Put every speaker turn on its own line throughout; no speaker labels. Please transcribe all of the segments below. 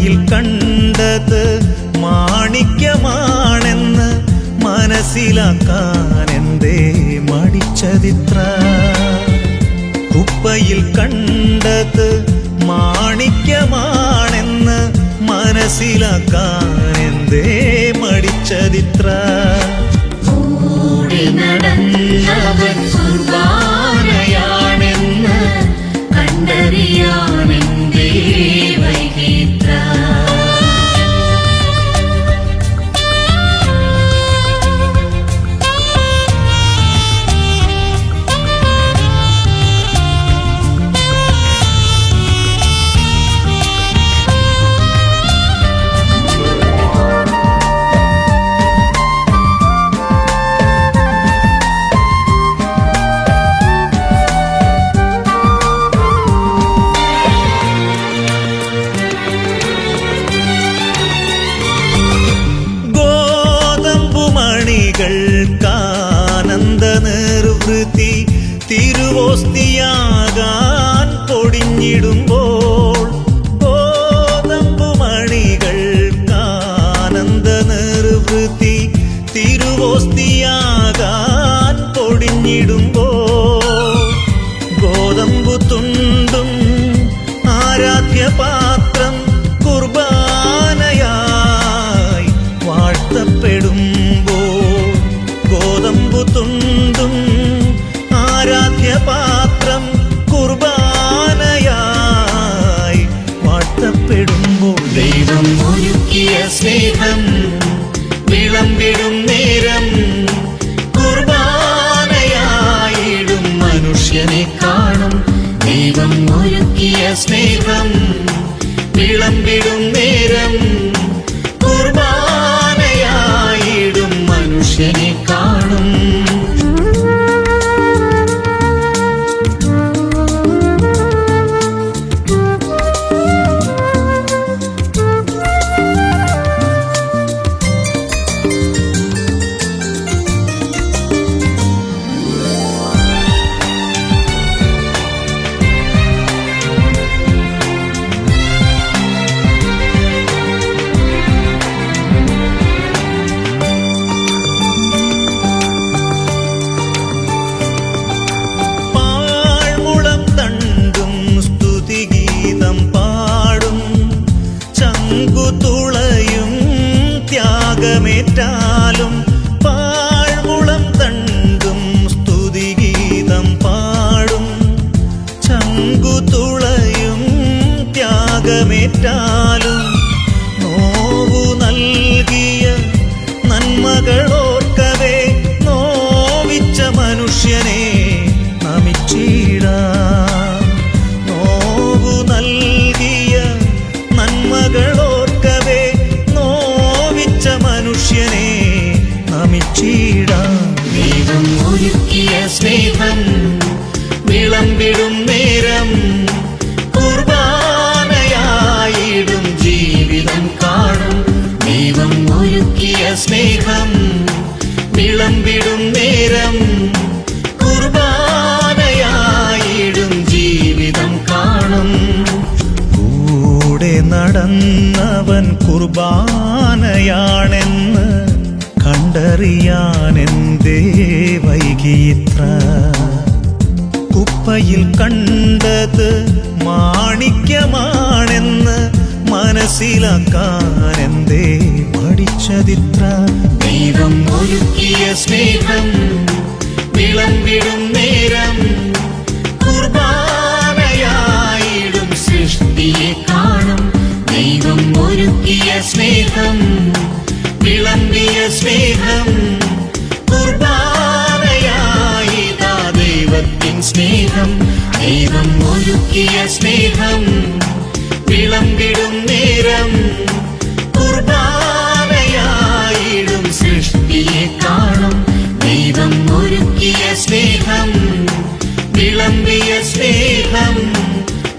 കുപ്പയിൽ കണ്ടത് മാണിക്യമാണെന്ന് മനസ്സിലാക്കാൻ എന്തേ മടിച്ചതിത്ര? കുപ്പയിൽ കണ്ടത് മാണിക്യമാണെന്ന് മനസ്സിലാക്കാൻ എന്തേ മടിച്ചതിത്ര?
കൂടി നടന്നവൻ കുർബാനയാണെന്ന് കണ്ടറിയാനെന്തേ വൈകിത്ര?
ാനന്ദ നിർവൃത്തി തിരുവോസ്തിയാകാൻ പൊടിഞ്ഞിടുമ്പോൾ, ഗോതമ്പുമണികൾക്കാനന്ദ നിർവൃത്തി തിരുവോസ്തിയാകാൻ പൊടിഞ്ഞിടുമ്പോൾ, ഗോതമ്പു തുണ്ടും ആരാധ്യപാത്രം കുർബാനയായി വാഴ്ത്തപ്പെടുമ്പോൾ, ഗോതമ്പു തുണ്ടും ആരാധ്യപാത്രം കുർബാനയായി വാഴ്ത്തപ്പെടുമ്പോൾ,
ദൈവം ഒരുക്കിയ സ്നേഹം വിളമ്പിടും നേരം കുർബാനയായിടും മനുഷ്യനെ കാണും. ദൈവം ഒരുക്കിയ സ്നേഹം വിളമ്പിടും നേരം കുർബാനയായിടും മനുഷ്യനെ കാണും.
തുളയും ത്യാഗമേറ്റാലും പാഴ്മുളം തണ്ടും സ്തുതിഗീതം പാടും. ചങ്കുതുളയും ത്യാഗമേറ്റാലും നോവു നൽകിയ നന്മകളോർക്കവേ നോവിച്ച മനുഷ്യനെ നമിച്ചിടാം. നോവു നൽകിയ നന്മകളോർക്കവേ നോവിച്ച മനുഷ്യനെ നമിച്ചിടാം.
ദൈവം ഒരുക്കിയ സ്നേഹം വിളമ്പിടും നേരം കുർബാനയായിടും ജീവിതം കാണും. ദൈവം ഒരുക്കിയ സ്നേഹം വിളമ്പിടും നേരം കുർബാനയായിടും ജീവിതം കാണും.
കൂടെ നടന്നവൻ കുർബാനയാണെന്ന് കണ്ടറിയാനെന്തേ വൈകിത്ര? കുപ്പയിൽ കണ്ടത് മാണിക്യമാണെന്ന് മനസ്സിലാക്കാൻ എന്തേ മടിച്ചതിത്ര?
ദൈവം ഒരുക്കിയ സ്നേഹം വിളമ്പിടും നേരം കുർബാനയായിടും സൃഷ്ടിയെ കാണും. ദൈവം ഒരുക്കിയ സ്നേഹം വിളമ്പിയ സ്നേഹം കുർബാനയായിതാ ദൈവത്തിൻ സ്നേഹം. ദൈവം ഒരുക്കിയ സ്നേഹം വിളമ്പിടും നേരം കുർബാനയായിടും സൃഷ്ടിയെ കാണും. ദൈവം ഒരുക്കിയ സ്നേഹം വിളമ്പിയ സ്നേഹം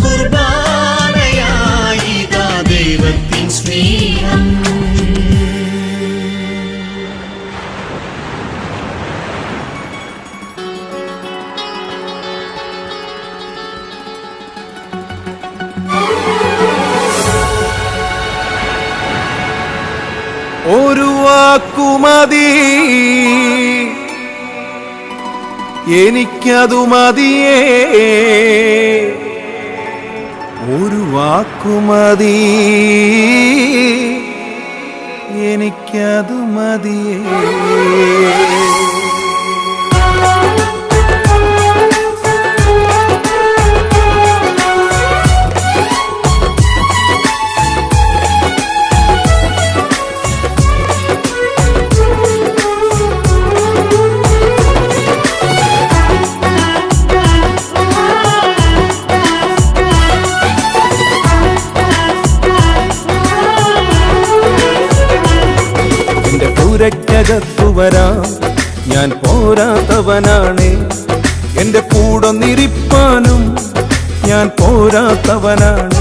കുർബാനയായിതാ ദൈവത്തിൻ സ്നേഹം.
വാക്കുമതി, എനിക്കതു മതിയേ. ഒരു വാക്കുമതി, എനിക്കതു മതിയേ. ക്കകത്തു വരാം, ഞാൻ പോരാത്തവനാണ്. എന്റെ കൂടൊന്നിരിപ്പാനും ഞാൻ പോരാത്തവനാണ്.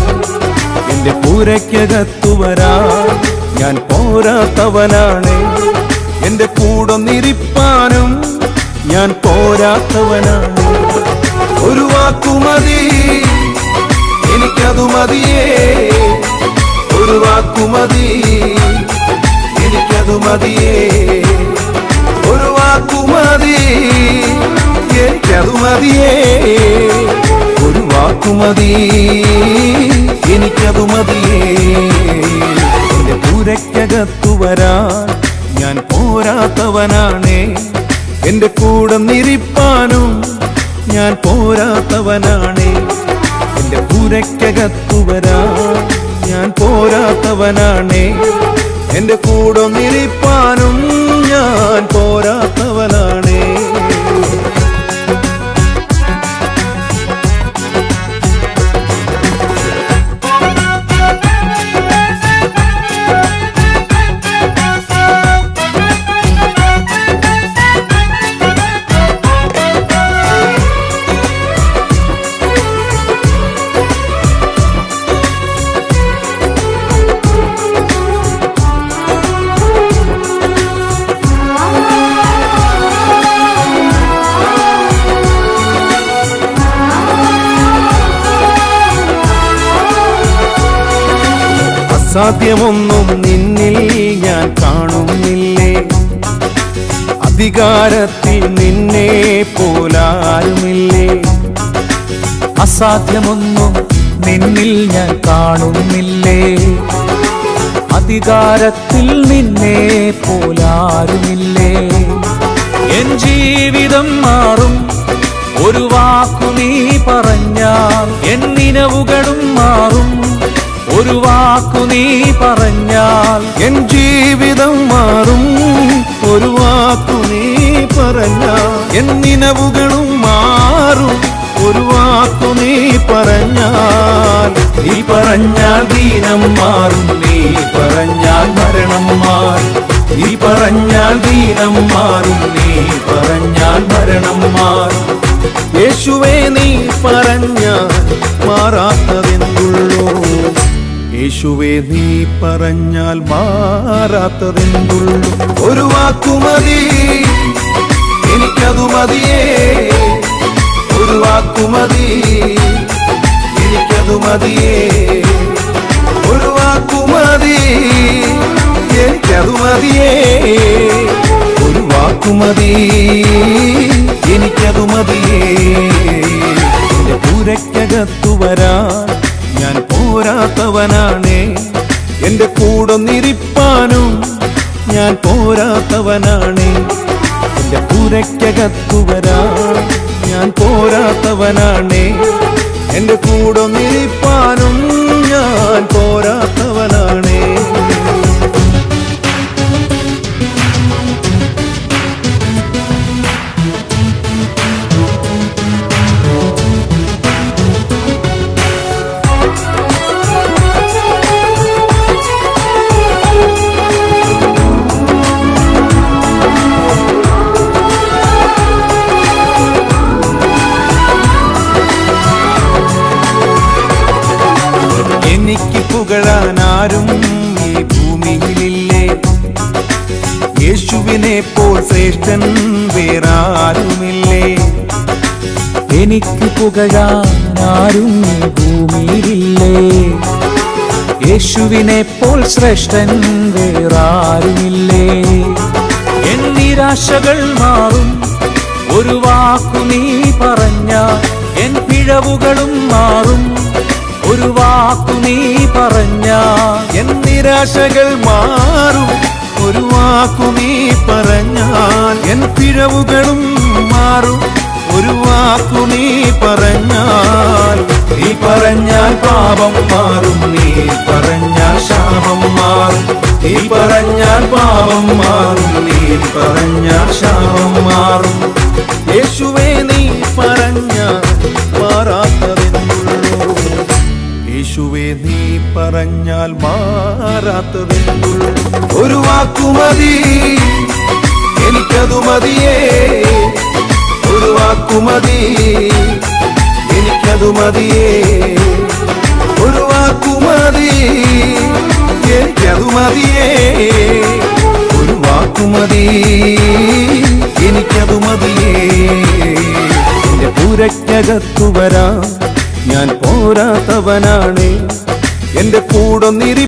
എന്റെ പൂരയ്ക്കകത്തു വരാം, ഞാൻ പോരാത്തവനാണ്. എന്റെ കൂടൊന്നിരിപ്പാനും ഞാൻ പോരാത്തവനാണ്. ഒരു വാക്കുമതി, എനിക്കതു മതിയേ. ഒരു വാക്കുമതി, എനിക്കതു മതിയേ. ഒരു വാക്കുമതി, എനിക്കതു മതിയേ. ഒരു വാക്കുമതി, എനിക്കതു മതിയേ. എന്റെ പൂരയ്ക്കകത്തു വരാൻ ഞാൻ പോരാത്തവനാണ്. എന്റെ കൂടെ നിരിപ്പാനും ഞാൻ പോരാത്തവനാണ്. എന്റെ പൂരയ്ക്കകത്തു വരാൻ ഞാൻ പോരാത്തവനാണ്. എന്റെ കൂടൊന്നിരിപ്പാനും ഞാൻ പോരാത്തവനാണ്. അസാധ്യമൊന്നും നിന്നിൽ ഞാൻ കാണുന്നില്ലേ. അധികാരത്തിൽ നിന്നെ പോലാരുമില്ലേ.
അസാധ്യമൊന്നും നിന്നിൽ ഞാൻ കാണുന്നില്ലേ. അധികാരത്തിൽ നിന്നെ പോലാരുമില്ലേ. എൻ ജീവിതം മാറും ഒരു വാക്കു നീ പറഞ്ഞാൽ. എൻ നിലവുകളും മാറും ഒരു വാക്കു നീ പറഞ്ഞാൽ.
എൻ ജീവിതം മാറും ഒരു വാക്കു നീ പറഞ്ഞാൽ. എൻ നിലവുകളും മാറും ഒരു വാക്കു നീ പറഞ്ഞാൽ.
നീ പറഞ്ഞാൽ ദീനം മാറും, നീ പറഞ്ഞാൽ മരണം മാറും. നീ പറഞ്ഞാൽ ദീനം മാറും, നീ പറഞ്ഞാൽ മരണം മാറും.
യേശുവേ നീ പറഞ്ഞാൽ മാറാത്തതെന്തുള്ളൂ. യേശുവേ നീ പറഞ്ഞാൽ മാറാത്തതെന്തുള്ളൂ. ഒരു വാക്കുമതി, എനിക്കതു മതിയേ. ഒരു വാക്കുമതി, എനിക്കതു മതിയേ. ഒരു വാക്കുമതി, എനിക്കതു മതിയേ. ഒരു വാക്കുമതി, എനിക്കതു മതിയേ. എന്റെ പൂരയ്ക്കകത്തു വരാൻ ഞാൻ പോരാത്തവനാണ്. എന്റെ കൂടൊന്നിരിപ്പാനും ഞാൻ പോരാത്തവനാണ്. എന്റെ പൂരയ്ക്കകത്തു വരാൻ ഞാൻ പോരാത്തവനാണ്. എന്റെ കൂടൊന്നിരിപ്പാനും ഞാൻ പോരാത്തവനാണ്. എനിക്ക് പുകഴാൻ ആരും ഈ ഭൂമിയിലില്ലേ. യേശുവിനെ പോൽ ശ്രേഷ്ഠൻ വേറാരുമില്ലേ.
എനിക്ക് പുകഴാൻ ആരും ഈ ഭൂമിയിലില്ലേ. യേശുവിനെ പോൽ ശ്രേഷ്ഠൻ വേറാരുമില്ലേ. നിരാശകൾ മാറും. ഒരു വാക്കു നീ പറഞ്ഞാൽ എൻ പിഴവുകളും മാറും. ഒരു വാക്കു നീ പറഞ്ഞാൽ
എൻ നിരാശകൾ മാറും. ഒരു വാക്കു നീ പറഞ്ഞാൽ എൻ പിഴവുകളും മാറും. ഒരു വാക്കു നീ പറഞ്ഞാൽ
നീ പറഞ്ഞാൽ പാപം മാറും. നീ പറഞ്ഞാൽ ശാപം മാറും. നീ പറഞ്ഞാൽ പാപം മാറും. നീ പറഞ്ഞാൽ ശാപം മാറും.
യേശുവേ നീ പറഞ്ഞാൽ മാറാത്തതെന്നുള്ളൂ. യേശുവേ നീ പറഞ്ഞാൽ മാറാത്തതെന്നുള്ളൂ.
ഒരു വാക്കുമതി, എനിക്കതു മതിയേ. ഒരു വാക്കുമതി, എനിക്കതു മതിയേ.
ഒരു വാക്കുമതി, എനിക്കതു മതിയേ. ഒരു വാക്കുമതി, എനിക്കതു മതിയേ. എന്റെ പൂരയ്ക്കകത്തു വരാൻ ഞാൻ പോരാത്തവനാണ്. എന്റെ കൂടൊന്നിരി